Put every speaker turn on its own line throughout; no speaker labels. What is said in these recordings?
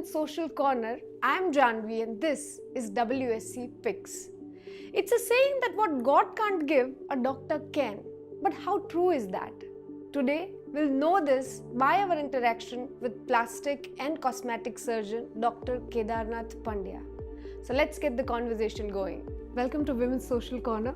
Women's Social Corner. I'm Janvi and this is WSC Picks. It's a saying that what God can't give, a doctor can. But how true is that? Today, we'll know this by our interaction with plastic and cosmetic surgeon Dr. Kedarnath Pandya. So let's get the conversation going. Welcome to Women's Social Corner.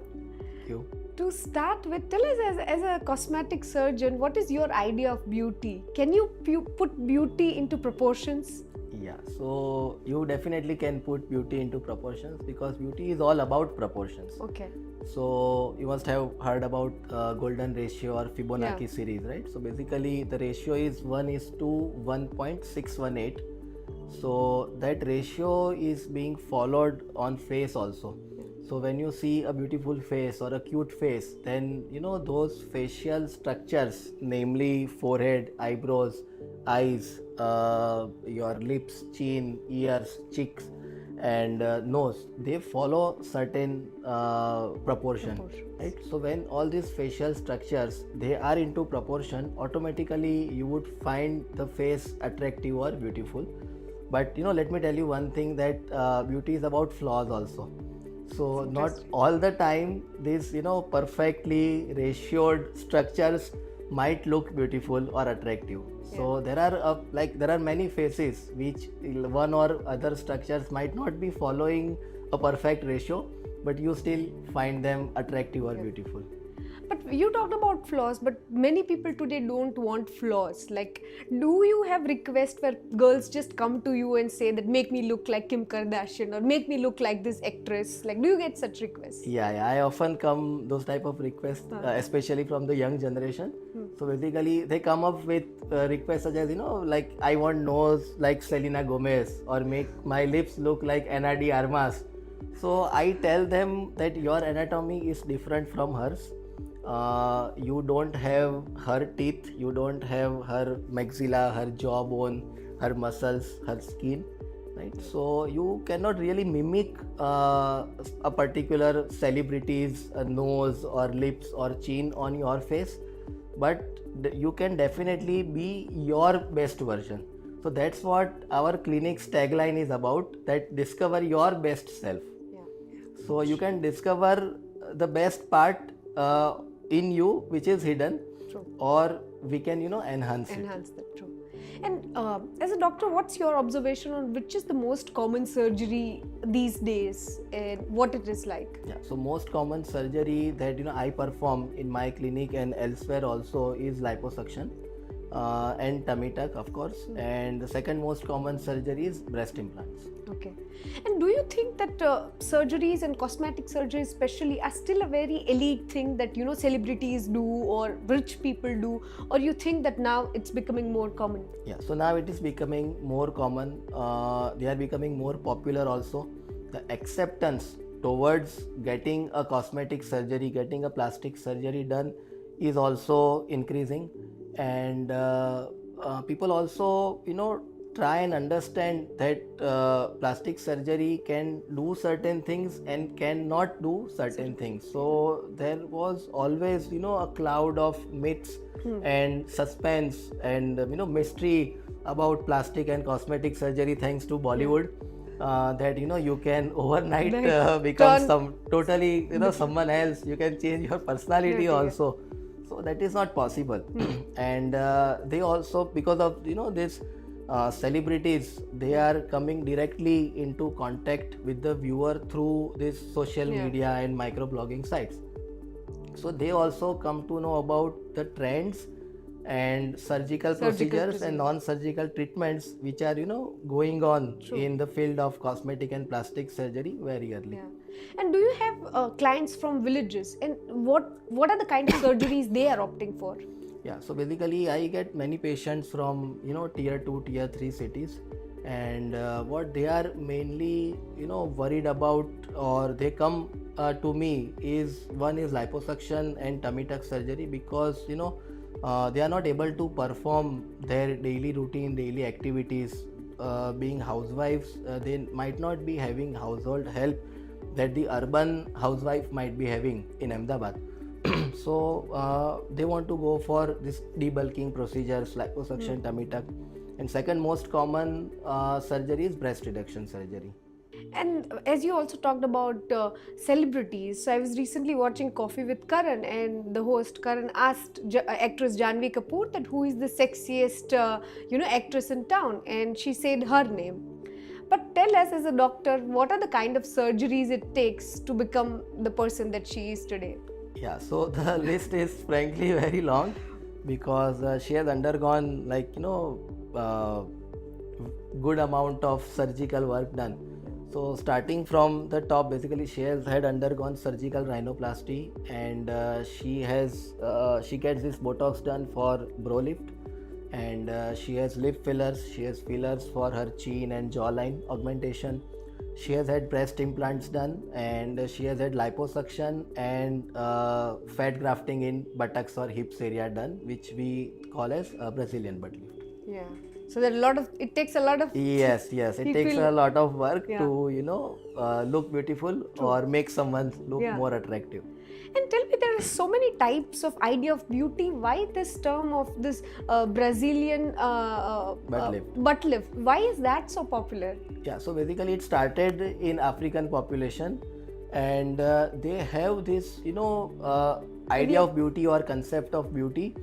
Thank you.
To start with, tell us as a cosmetic surgeon, what is your idea of beauty? Can you put beauty into proportions?
Yeah, so you definitely can put beauty into proportions because beauty is all about proportions.
Okay.
So you must have heard about golden ratio or Fibonacci series, right? So basically the ratio is 1:1.618. So that ratio is being followed on face also. So when you see a beautiful face or a cute face, then you know those facial structures, namely forehead, eyebrows, eyes, your lips, chin, ears, cheeks, and nose, they follow certain proportion, right? So when all these facial structures they are into proportion, automatically you would find the face attractive or beautiful. But you know, let me tell you one thing, that beauty is about flaws also. So not all the time these perfectly ratioed structures might look beautiful or attractive. So there are many faces which one or other structures might not be following a perfect ratio, but you still find them attractive or beautiful.
But you talked about flaws, but many people today don't want flaws. Like, do you have requests where girls just come to you and say that make me look like Kim Kardashian or make me look like this actress? Like, do you get such requests?
Yeah, I often come those type of requests, especially from the young generation. So basically, they come up with requests such as like I want nose like Selena Gomez or make my lips look like Ana de Armas. So I tell them that your anatomy is different from hers. You don't have her teeth, you don't have her maxilla, her jawbone, her muscles, her skin, right? So you cannot really mimic a particular celebrity's nose or lips or chin on your face, but you can definitely be your best version. So that's what our clinic's tagline is about, that discover your best self. So you can discover the best part in you which is hidden.
True.
Or we can enhance
that. True. And as a doctor, what's your observation on which is the most common surgery these days and what it is like?
Yeah, so most common surgery that I perform in my clinic and elsewhere also is liposuction and tummy tuck, of course, and the second most common surgery is breast implants.
Okay. And do you think that surgeries and cosmetic surgery especially are still a very elite thing that celebrities do or rich people do, or you think that now it's becoming more common?
Yeah, so now it is becoming more common. They are becoming more popular also. The acceptance towards getting a cosmetic surgery, getting a plastic surgery done is also increasing, and people also try and understand that plastic surgery can do certain things and cannot do certain things. So there was always a cloud of myths and suspense and mystery about plastic and cosmetic surgery, thanks to Bollywood. That you can overnight become some totally someone else. You can change your personality also. So that is not possible. And they also, because of this celebrities, they are coming directly into contact with the viewer through this social media and microblogging sites. So they also come to know about the trends and surgical procedures and non-surgical treatments which are going on in the field of cosmetic and plastic surgery very early.
And do you have clients from villages, and what are the kind of surgeries they are opting for?
Yeah, so basically I get many patients from tier 2, tier 3 cities, and what they are mainly worried about, or they come to me, is one is liposuction and tummy tuck surgery, because they are not able to perform their daily routine, daily activities. Being housewives, they might not be having household help that the urban housewife might be having in Ahmedabad. So they want to go for this debulking procedures, liposuction, tummy tuck, And second most common surgery is breast reduction surgery.
And as you also talked about celebrities, so I was recently watching Coffee with Karan, and the host Karan asked actress Janvi Kapoor that who is the sexiest actress in town, and she said her name. But tell us, as a doctor, what are the kind of surgeries it takes to become the person that she is today?
Yeah, so the list is frankly very long because she has undergone good amount of surgical work done. So starting from the top, basically she had undergone surgical rhinoplasty, and she gets this Botox done for brow lift, and she has lip fillers, she has fillers for her chin and jawline augmentation. She has had breast implants done, and she has had liposuction and fat grafting in buttocks or hips area done, which we call as Brazilian butt lift.
Yeah. So there are it takes a lot of.
Yes, it takes a lot of work
Yeah.
to look beautiful or make someone look more attractive.
And tell me, there are so many types of idea of beauty. Why this term of this Brazilian butt lift? Why is that so popular?
Yeah, so basically it started in African population, and they have this idea of beauty or concept of beauty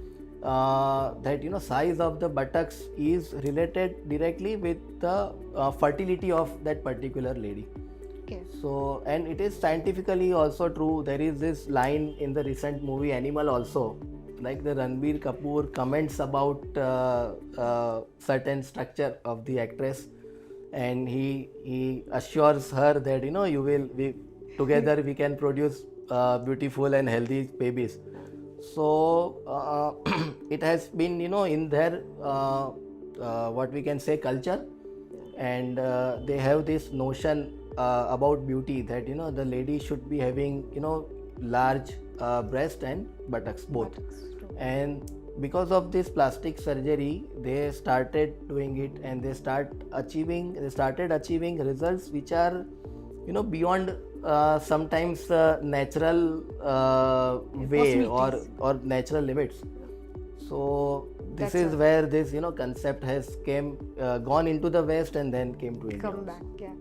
that size of the buttocks is related directly with the fertility of that particular lady.
Okay.
So, and it is scientifically also true. There is this line in the recent movie Animal also, like the Ranbir Kapoor comments about certain structure of the actress, and he assures her that together we can produce beautiful and healthy babies. So it has been in their what we can say culture, and they have this notion about beauty that the lady should be having large breast and buttocks both. And because of this plastic surgery, they started doing it, and they started achieving results which are beyond sometimes natural way or natural limits. So this is where this concept has gone into the West and then came to India.
Come back, yeah.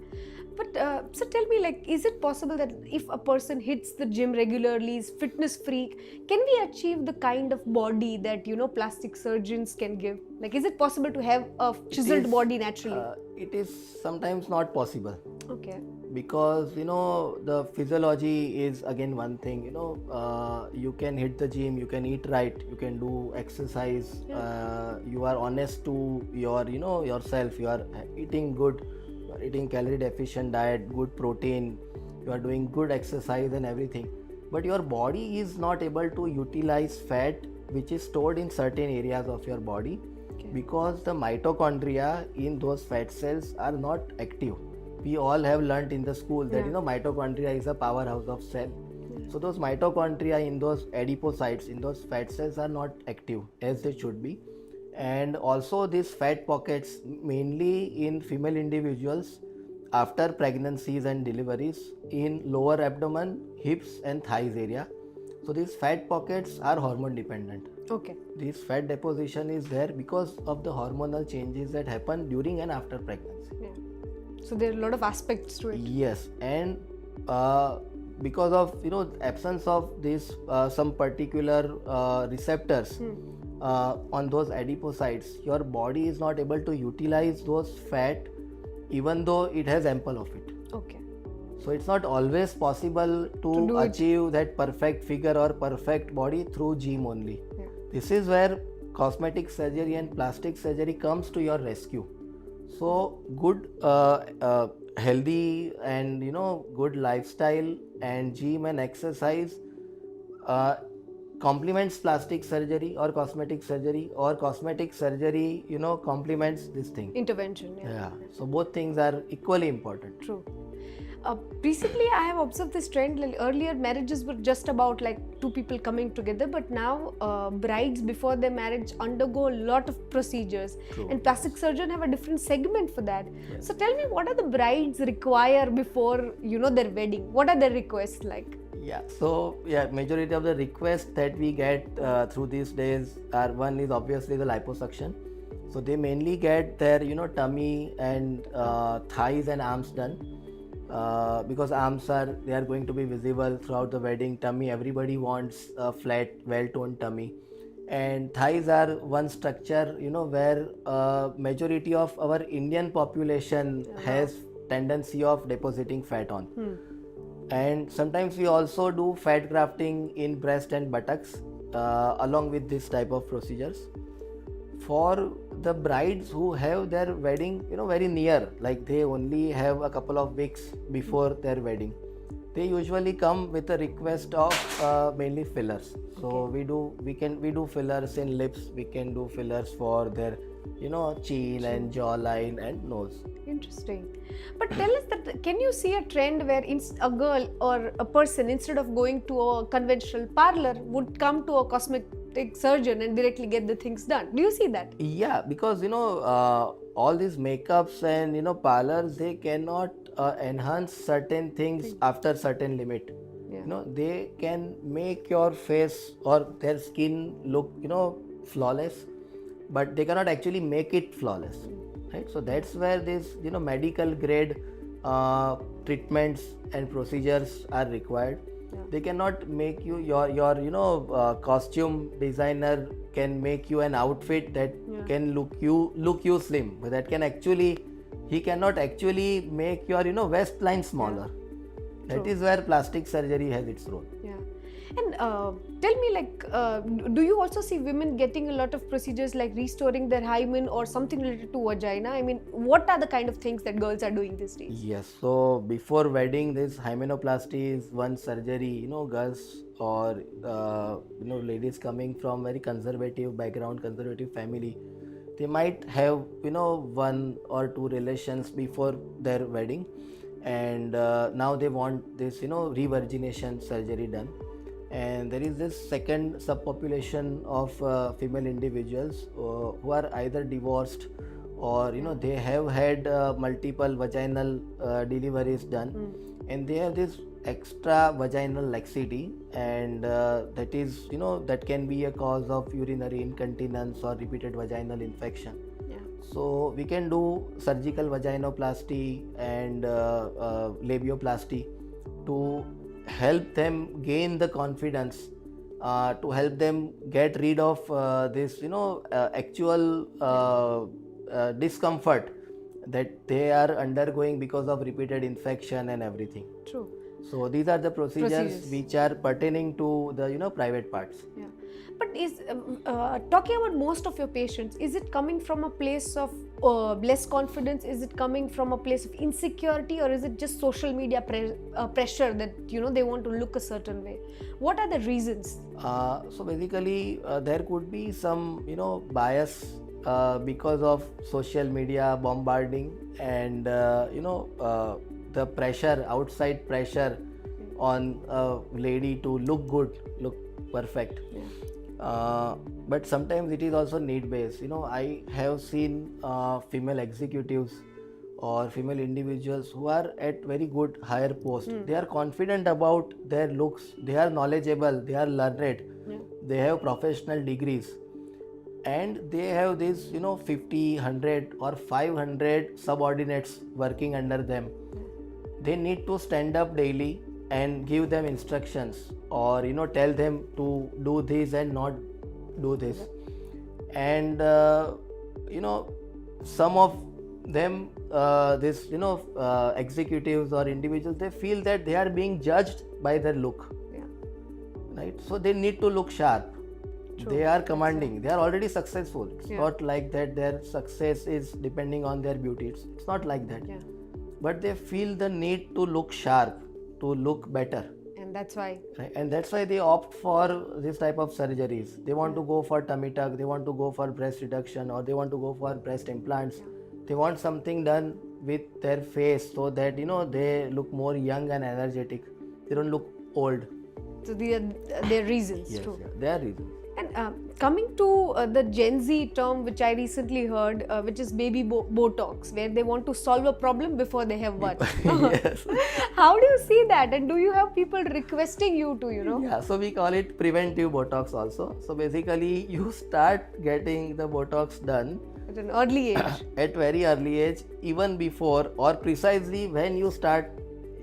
But so tell me, is it possible that if a person hits the gym regularly, is fitness freak, can we achieve the kind of body that plastic surgeons can give? Is it possible to have a chiseled body naturally?
It is sometimes not possible.
Okay.
Because the physiology is again one thing. You can hit the gym, you can eat right, you can do exercise. You are honest to yourself. You are eating good. Eating calorie deficient diet, good protein, you are doing good exercise and everything, but your body is not able to utilize fat which is stored in certain areas of your body, because the mitochondria in those fat cells are not active. We all have learnt in the school that mitochondria is a powerhouse of cell. So those mitochondria in those adipocytes, in those fat cells, are not active as they should be. And also these fat pockets, mainly in female individuals after pregnancies and deliveries, in lower abdomen, hips and thighs area. So these fat pockets are hormone dependent.
Okay.
This fat deposition is there because of the hormonal changes that happen during and after pregnancy.
Yeah. So there are a lot of aspects to it.
Yes, and because of absence of this some particular receptors on those adipocytes, your body is not able to utilize those fat even though it has ample of it.
Okay.
So it's not always possible to achieve that perfect figure or perfect body through gym only.
Yeah.
This is where cosmetic surgery and plastic surgery comes to your rescue. So good healthy and good lifestyle and gym and exercise complements plastic surgery or cosmetic surgery, or cosmetic surgery complements this thing.
Intervention.
Yeah. So both things are equally important.
True. Recently, I have observed this trend. Earlier, marriages were just about two people coming together, but now brides before their marriage undergo a lot of procedures.
True.
And plastic surgeons have a different segment for that.
Yes.
So tell me, what are the brides require before their wedding? What are their requests like?
Yeah, so majority of the requests that we get through these days are, one is obviously the liposuction, So they mainly get their tummy and thighs and arms done, because arms they are going to be visible throughout the wedding. Tummy, everybody wants a flat, well-toned tummy, and thighs are one structure where majority of our Indian population has tendency of depositing fat on. And sometimes we also do fat grafting in breast and buttocks along with this type of procedures. For the brides who have their wedding very near, like they only have a couple of weeks before their wedding, they usually come with a request of mainly fillers. So we do fillers in lips, we can do fillers for their chin and jawline and nose.
Interesting. But tell us that, can you see a trend where a girl or a person, instead of going to a conventional parlor, would come to a cosmetic surgeon and directly get the things done? Do you see that?
Yeah, because all these makeups and parlors, they cannot enhance certain things after certain limit.
Yeah.
They can make your face or their skin look flawless, but they cannot actually make it flawless, right? So that's where this medical grade treatments and procedures are required. They cannot make you your costume designer can make you an outfit that can look you slim, but that can actually, he cannot actually make your waistline smaller. That is where plastic surgery has its role.
Yeah. And tell me, like, do you also see women getting a lot of procedures like restoring their hymen or something related to vagina? I mean, what are the kind of things that girls are doing these days?
Yes, so before wedding, this hymenoplasty is one surgery. Girls or ladies coming from very conservative background, conservative family, they might have one or two relations before their wedding, and now they want this revirgination surgery done. And there is this second subpopulation of female individuals who are either divorced or they have had multiple vaginal deliveries done, and they have this extra vaginal laxity, and that is that can be a cause of urinary incontinence or repeated vaginal infection. So we can do surgical vaginoplasty and labioplasty to help them gain the confidence, to help them get rid of this actual discomfort that they are undergoing because of repeated infection and everything.
True.
So these are the procedures which are pertaining to the private parts.
Yeah. But is talking about most of your patients, is it coming from a place of less confidence? Is it coming from a place of insecurity, or is it just social media pressure that they want to look a certain way? What are the reasons?
So basically, there could be some bias because of social media bombarding and the pressure, outside pressure on a lady to look good, look perfect. But sometimes it is also need based. I have seen female executives or female individuals who are at very good higher post. They are confident about their looks, they are knowledgeable, they are learned, they have professional degrees, and they have this 50, 100 or 500 subordinates working under them. They need to stand up daily and give them instructions, or tell them to do this and not do this. And some of them this executives or individuals, they feel that they are being judged by their look, right? So they need to look sharp. True. They are commanding, they are already successful. It's not like that their success is depending on their beauty. It's not like that. But they feel the need to look sharp, to look better,
and that's why,
right? And that's why they opt for this type of surgeries. They want to go for tummy tuck, they want to go for breast reduction, or they want to go for breast implants. They want something done with their face so that they look more young and energetic, they don't look old.
So their reasons.
Yes,
true.
There are reasons.
And coming to the Gen Z term, which I recently heard, which is baby Botox, where they want to solve a problem before they have one.
Yes.
How do you see that? And do you have people requesting you to,
Yeah, so we call it preventive Botox also. So basically, you start getting the Botox done
at an early age.
At very early age, even before or precisely when you start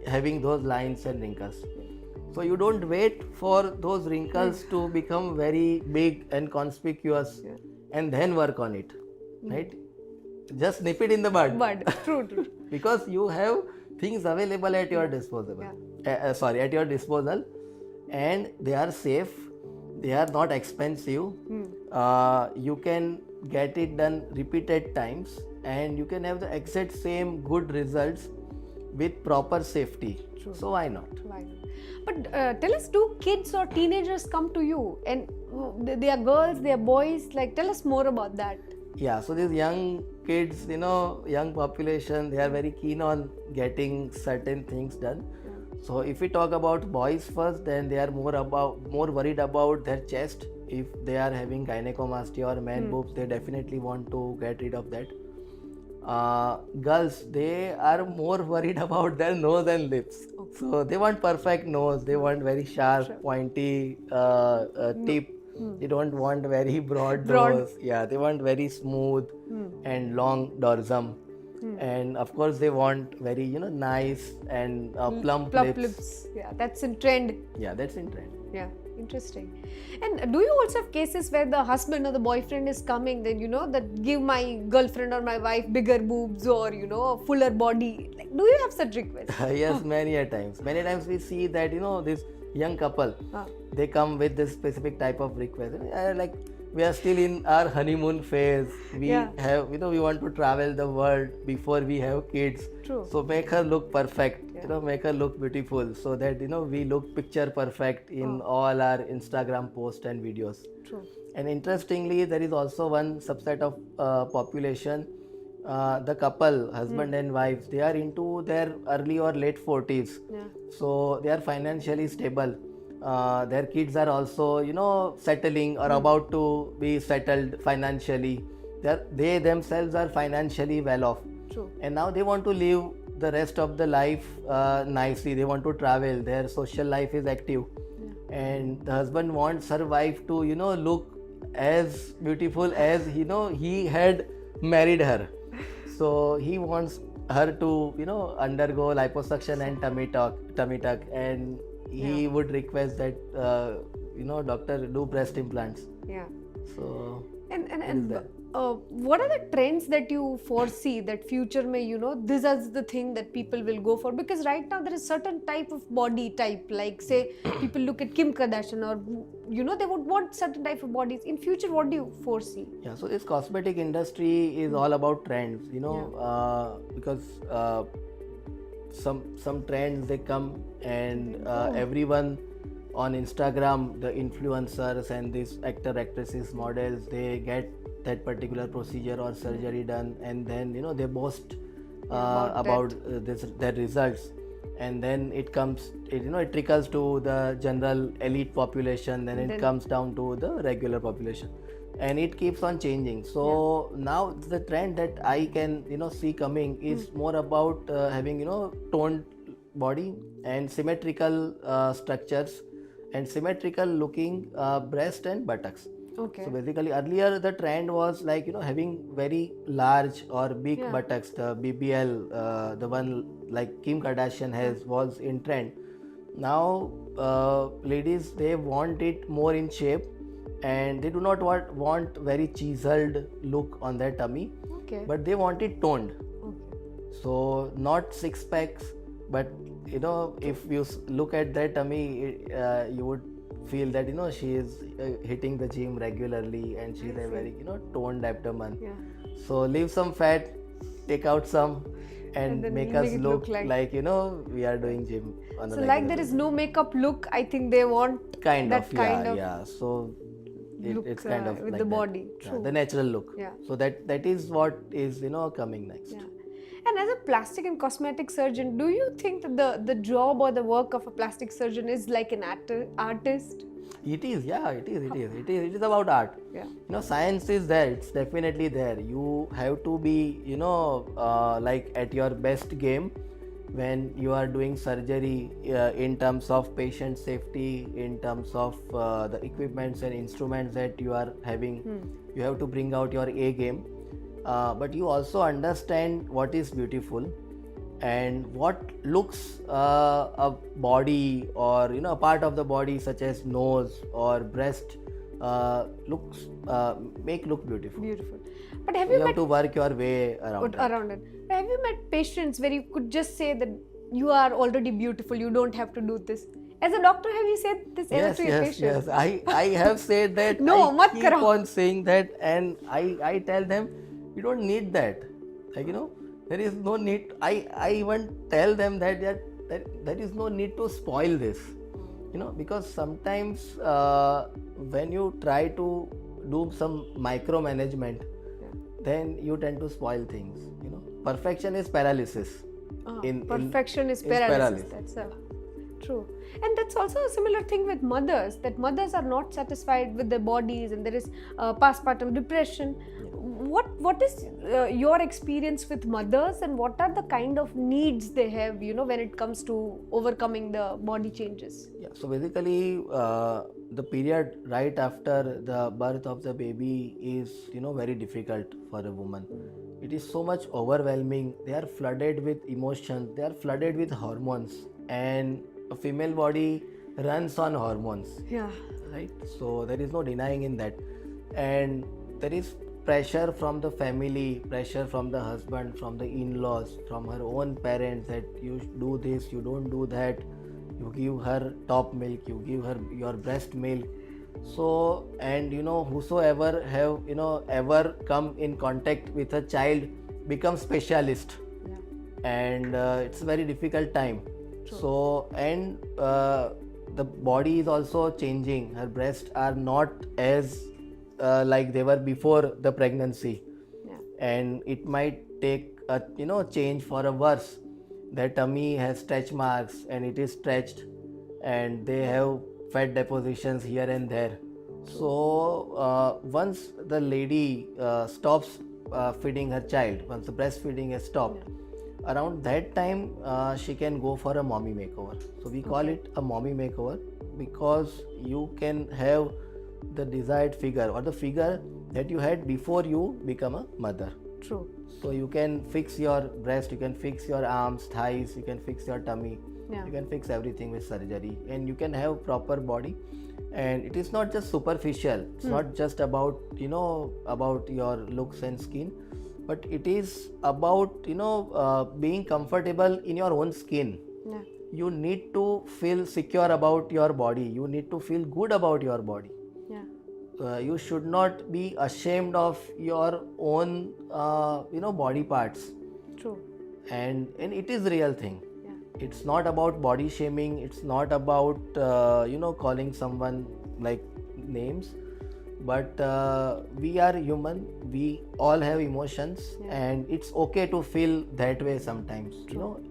having those lines and wrinkles. So you don't wait for those wrinkles to become very big and conspicuous and then work on it, right? Just nip it in the bud.
True.
Because you have things available at your disposal. At your disposal, and they are safe. They are not expensive. You can get it done repeated times, and you can have the exact same good results with proper safety.
True.
So why not?
But tell us, do kids or teenagers come to you? And they are girls, they are boys. Like, tell us more about that.
Yeah, so these young kids, young population, they are very keen on getting certain things done. So if we talk about boys first, then they are more worried about their chest. If they are having gynecomastia or man boobs, they definitely want to get rid of that. Girls, they are more worried about their nose and lips. So they want perfect nose, they want very sharp, pointy tip. They don't want very broad nose. Yeah, they want very smooth and long dorsum. And of course, they want very nice and plump lips.
Yeah, that's in trend.
Yeah, that's in trend.
Yeah, interesting. And do you also have cases where the husband or the boyfriend is coming, then that give my girlfriend or my wife bigger boobs or a fuller body? Like, do you have such requests?
Yes, many a times. Many times we see that this young couple, they come with this specific type of request. Like, we are still in our honeymoon phase. We have, we want to travel the world before we have kids.
True.
So make her look perfect. Make her look beautiful, so that we look picture perfect in all our Instagram posts and videos.
True.
And interestingly, there is also one subset of population, the couple, husband and wife, they are into their early or late 40s. So they are financially stable. Their kids are also settling or about to be settled financially. They themselves are financially well off.
True.
And now they want to live the rest of the life nicely. They want to travel, their social life is active, and the husband wants her wife to look as beautiful as he had married her. So he wants her to undergo liposuction and tummy tuck, and he would request that doctor, do breast implants. So
and what are the trends that you foresee that future may this is the thing that people will go for? Because right now there is certain type of body type, like say people look at Kim Kardashian, or they would want certain type of bodies. In future, what do you foresee?
Yeah, so this cosmetic industry is all about trends, because some trends, they come, and everyone on Instagram, the influencers and these actresses, models, they get that particular procedure or surgery done, and then they boast about their results, and then it trickles to the general elite population, then it comes down to the regular population, and it keeps on changing. So now the trend that I can see coming is more about having toned body and symmetrical structures and symmetrical looking breast and buttocks.
Okay.
So basically earlier the trend was like having very large or big buttocks, the BBL, the one like Kim Kardashian was in trend. Now ladies, they want it more in shape, and they do not want very chiseled look on their tummy, but they want it toned. So not six packs, but if you look at their tummy, you would feel that she is hitting the gym regularly, and she's a very toned abdomen. So leave some fat, take out some, and make us look like we are doing gym on
so like there is no makeup look. I think they want
kind
of
so it's kind of
with
like
the
that.
body. True.
The natural look. So that is what is coming next.
And as a plastic and cosmetic surgeon, do you think that the job or the work of a plastic surgeon is like an artist?
It is, it is about art. Science is there, it's definitely there. You have to be like at your best game when you are doing surgery, in terms of patient safety, in terms of the equipments and instruments that you are having. You have to bring out your A game. but you also understand what is beautiful and what looks a body, or a part of the body such as nose or breast looks make look beautiful.
Beautiful. But have
You
you
have
met
to work your way around it.
But have you met patients where you could just say that you are already beautiful, you don't have to do this? As a doctor, have you said this ever
Yes,
to your
yes,
patients?
yes. I have said that.
No,
I
mat
keep
karo.
on saying that, and I tell them, you don't need that. Like, there is no need. I even tell them that there is no need to spoil this. Because sometimes when you try to do some micromanagement, then you tend to spoil things. Perfection is paralysis.
Perfection is paralysis. That's true. And that's also a similar thing with mothers, that mothers are not satisfied with their bodies, and there is postpartum depression. What is your experience with mothers, and what are the kind of needs they have, when it comes to overcoming the body changes?
Yeah, so basically the period right after the birth of the baby is very difficult for a woman. It is so much overwhelming. They are flooded with emotions, they are flooded with hormones, and a female body runs on hormones.
Yeah.
Right? So there is no denying in that. And there is pressure from the family, pressure from the husband, from the in-laws, from her own parents, that you do this, you don't do that, you give her top milk, you give her your breast milk. So, and whosoever have ever come in contact with a child become specialist.
Yeah.
And it's a very difficult time.
True.
So, and the body is also changing. Her breasts are not as like they were before the pregnancy.
Yeah.
And it might take a change for a worse. Their tummy has stretch marks, and it is stretched, and they have fat depositions here and there. So once the lady stops feeding her child, once the breastfeeding has stopped, around that time she can go for a mommy makeover. So we call it a mommy makeover, because you can have the desired figure, or the figure that you had before you become a mother.
True.
So you can fix your breast, you can fix your arms, thighs, you can fix your tummy.
Yeah.
You can fix everything with surgery, and you can have proper body. And it is not just superficial. It's not just about about your looks and skin, but it is about being comfortable in your own skin.
Yeah.
You need to feel secure about your body. You need to feel good about your body.
Yeah.
You should not be ashamed of your own body parts.
True.
And it is real thing.
Yeah.
It's not about body shaming. It's not about calling someone like names, but we are human. We all have emotions. And it's okay to feel that way sometimes.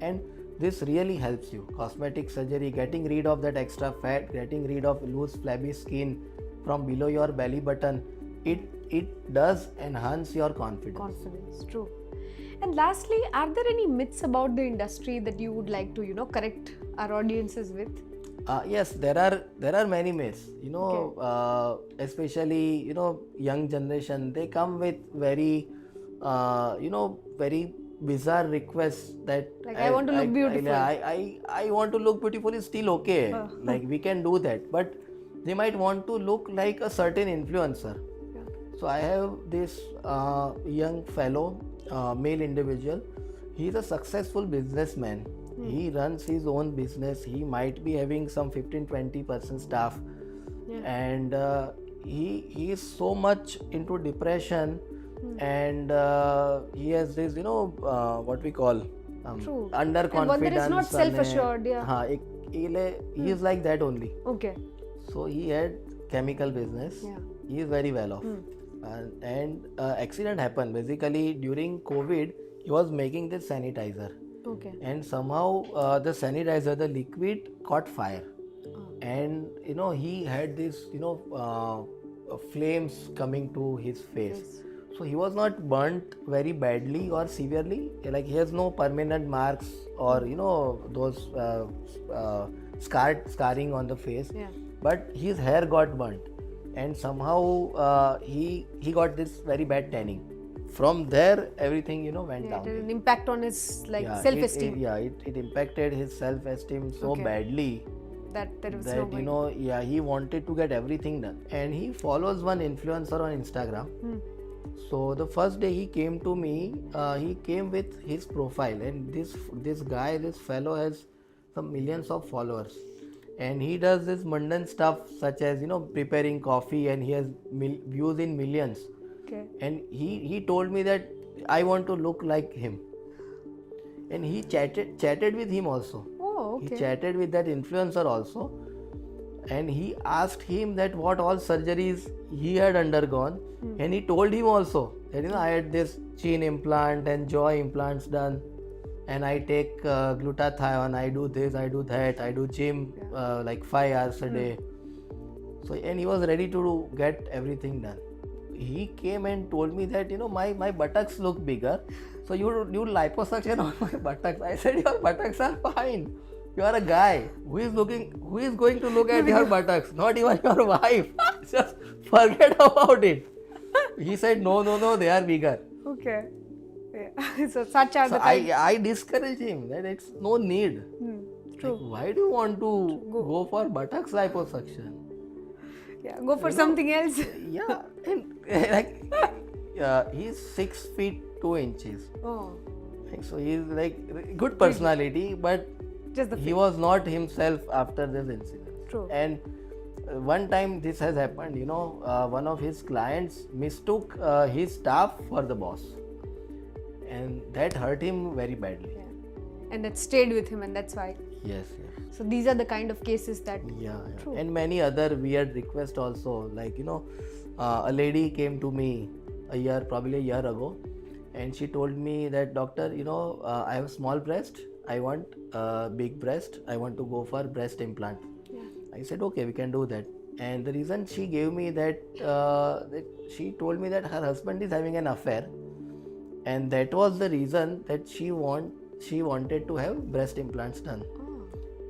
And this really helps you. Cosmetic surgery, getting rid of that extra fat, getting rid of loose flabby skin from below your belly button, it does enhance your confidence.
True. And lastly, are there any myths about the industry that you would like to correct our audiences with?
Yes, there are many myths. Especially young generation, they come with very very bizarre requests that
like I want to look beautiful.
I want to look beautiful is still okay. Like we can do that, but they might want to look like a certain influencer.
Yeah.
So I have this young fellow, male individual. He is a successful businessman. He runs his own business. He might be having some 15-20% staff. And he is so much into depression. And he has this what we call underconfidence.
And one that is not self-assured. Yeah.
He is like that only.
Okay.
So he had chemical business.
Yeah.
He is very well off. And accident happened. Basically during COVID, he was making this sanitizer.
Okay.
And somehow the sanitizer, the liquid caught fire. And he had this flames coming to his face. So he was not burnt very badly or severely. Like he has no permanent marks or those scarring on the face.
Yeah.
But his hair got burnt, and somehow he got this very bad tanning from there everything went
Yeah,
down.
it had an impact on his
Yeah,
self-esteem.
it impacted his self-esteem so badly
that there was
that
no
he wanted to get everything done, and he follows one influencer on Instagram. So the first day he came to me, he came with his profile, and this fellow has some millions of followers, and he does this mundane stuff such as preparing coffee, and he has views in millions.
Okay.
And he told me that I want to look like him, and he chatted with him also.
Oh,
He
okay.
chatted with that influencer also, and he asked him that what all surgeries he had undergone, and he told him also that I had this chin implant and jaw implants done, and I take glutathione, I do this, I do that, I do gym like 5 hours a day. So, and he was ready to get everything done. He came and told me that my buttocks look bigger, so you liposuction on my buttocks. I said your buttocks are fine. You are a guy who is going to look at your buttocks, not even your wife. Just forget about it. He said no, they are bigger.
Okay. Yeah. So such are
So
the kind.
I discouraged him that it's no need.
True.
Like, why do you want to go for buttocks liposuction?
Yeah. Go for something else.
Yeah, and he's 6 feet 2 inches.
Oh.
So he's like good personality, but
Just the
he was not himself after this incident.
True.
And one time this has happened. One of his clients mistook his staff for the boss, and that hurt him very badly.
Yeah. And that stayed with him, and that's why.
Yes.
So these are the kind of cases that.
Yeah.
True.
And many other weird requests also. Like a lady came to me probably a year ago, and she told me that, doctor, I have small breast, I want big breast, I want to go for breast implant.
Yeah.
I said okay, we can do that. And the reason she gave me that she told me that her husband is having an affair, and that was the reason that she wanted to have breast implants done.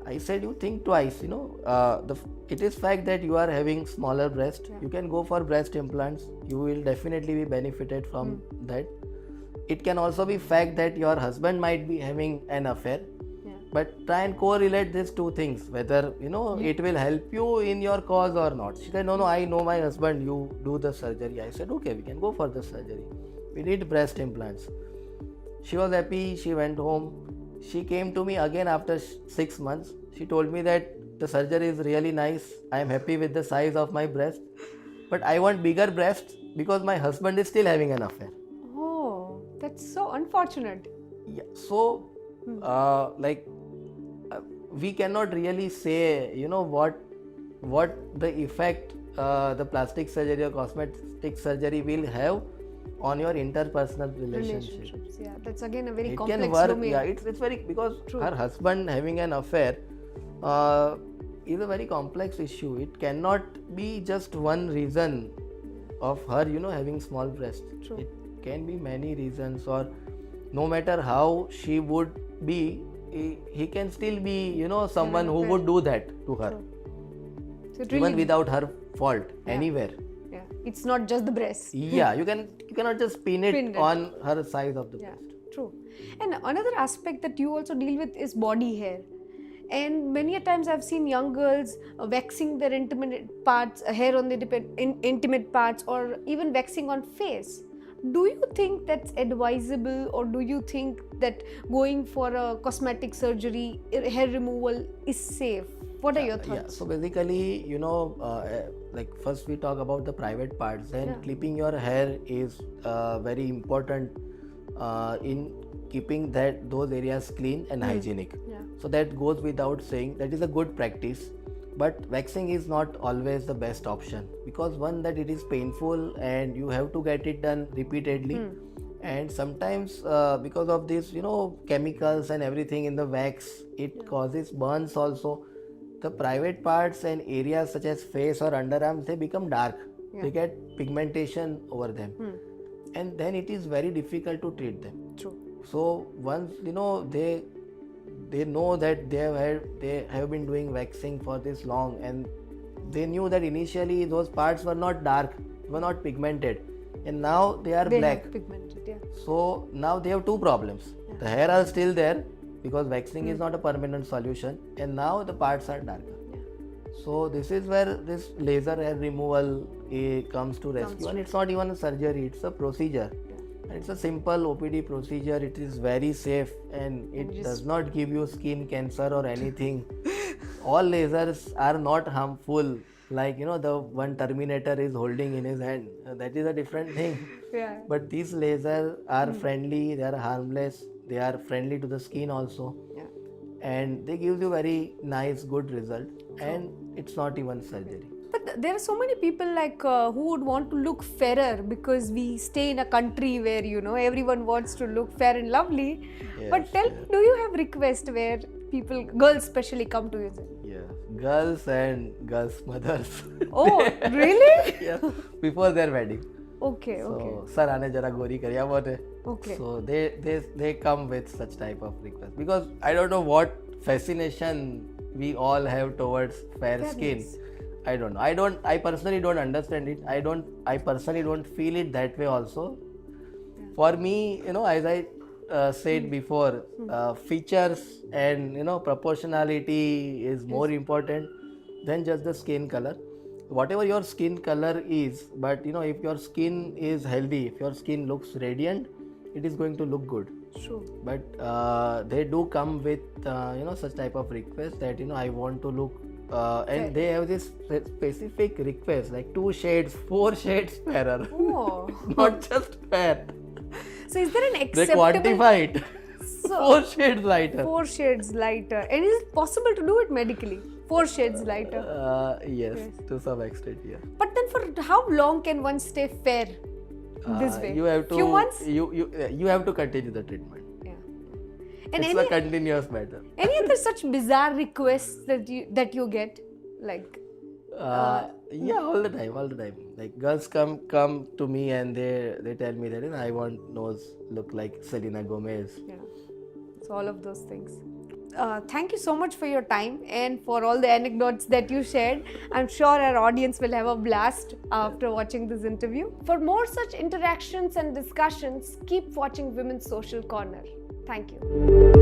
I said, you think twice. It is fact that you are having smaller breast. You can go for breast implants. You will definitely be benefited from that. It can also be fact that your husband might be having an affair.
Yeah.
But try and correlate these two things, whether it will help you in your cause or not. She said, no, I know my husband. You do the surgery. I said, okay, we can go for the surgery. We did breast implants. She was happy. She went home. She came to me again after 6 months. She told me that the surgery is really nice. I am happy with the size of my breast, but I want bigger breasts because my husband is still having an affair.
Oh, that's so unfortunate.
Yeah. So, we cannot really say, what the effect the plastic surgery or cosmetic surgery will have on your interpersonal relationship.
Yeah, that's again a very
It
complex
can work.
domain.
Yeah, it's very, because
True.
her husband having an affair is a very complex issue. It cannot be just one reason of her having small breasts.
True.
It can be many reasons, or no matter how she would be, he can still be someone who would do that to her.
True. So it
Even
really,
without her fault, anywhere.
yeah, it's not just the breast.
Yeah, you cannot just pin it on her size of the
Yeah,
breast.
true. And another aspect that you also deal with is body hair. And many a times I've seen young girls waxing their intimate parts, hair on the intimate parts, or even waxing on face. Do you think that's advisable, or do you think that going for a cosmetic surgery, hair removal is safe? What are your
Yeah,
thoughts?
so basically, like first we talk about the private parts, then clipping your hair is very important in keeping those areas clean and hygienic.
Yeah.
So that goes without saying, that is a good practice. But waxing is not always the best option, because one, that it is painful and you have to get it done repeatedly. And sometimes because of this chemicals and everything in the wax, it causes burns also. The private parts and areas such as face or underarms, they become dark. They get pigmentation over them, and then it is very difficult to treat them.
True.
So once they know that they have been doing waxing for this long, and they knew that initially those parts were not dark, were not pigmented, and now they are
They
black.
have pigmented, yeah.
So now they have two problems. The hair are still there because waxing is not a permanent solution, and now the parts are darker. So this is where this laser hair removal comes to rescue, and it's not even a surgery; it's a procedure. And it's a simple OPD procedure. It is very safe, and it does not give you skin cancer or anything. All lasers are not harmful. Like the one Terminator is holding in his hand. That is a different thing.
Yeah.
But these lasers are friendly. They are harmless. They are friendly to the skin also.
Yeah.
And they give you very nice, good result. And it's not even surgery.
But there are so many people who would want to look fairer because we stay in a country where everyone wants to look fair and lovely.
Yes,
but tell me, do you have requests where people, girls especially, come to you?
Yeah, girls and girls' mothers.
Oh, really?
Yeah, before their wedding.
Okay,
So,
okay.
sir, aane jara gori kariya bote.
Okay.
So they come with such type of request because I don't know what fascination we all have towards fair skin. I don't know. I personally don't understand it. I personally don't feel it that way also. Yeah. For me, as I said before, features and proportionality is more important than just the skin color. Whatever your skin color is, but if your skin is healthy, if your skin looks radiant, it is going to look good.
True.
But they do come with such type of request that I want to look and they have this specific request like 2 shades, 4 shades fairer.
Oh.
Not just fair.
So is there an
They
acceptable...
quantify it.
So,
4 shades lighter.
4 shades lighter. And is it possible to do it medically? 4 shades lighter.
Yes, to some extent, yeah.
But then for how long can one stay fair this way?
You have to.
Few months?
You have to continue the treatment.
Yeah. And
It's a continuous matter.
any other such bizarre requests that you get, like?
Yeah, all the time. Like girls come to me and they tell me that I want nose look like Selena Gomez.
Yeah. So all of those things. Thank you so much for your time and for all the anecdotes that you shared. I'm sure our audience will have a blast after watching this interview. For more such interactions and discussions, keep watching Women's Social Corner. Thank you.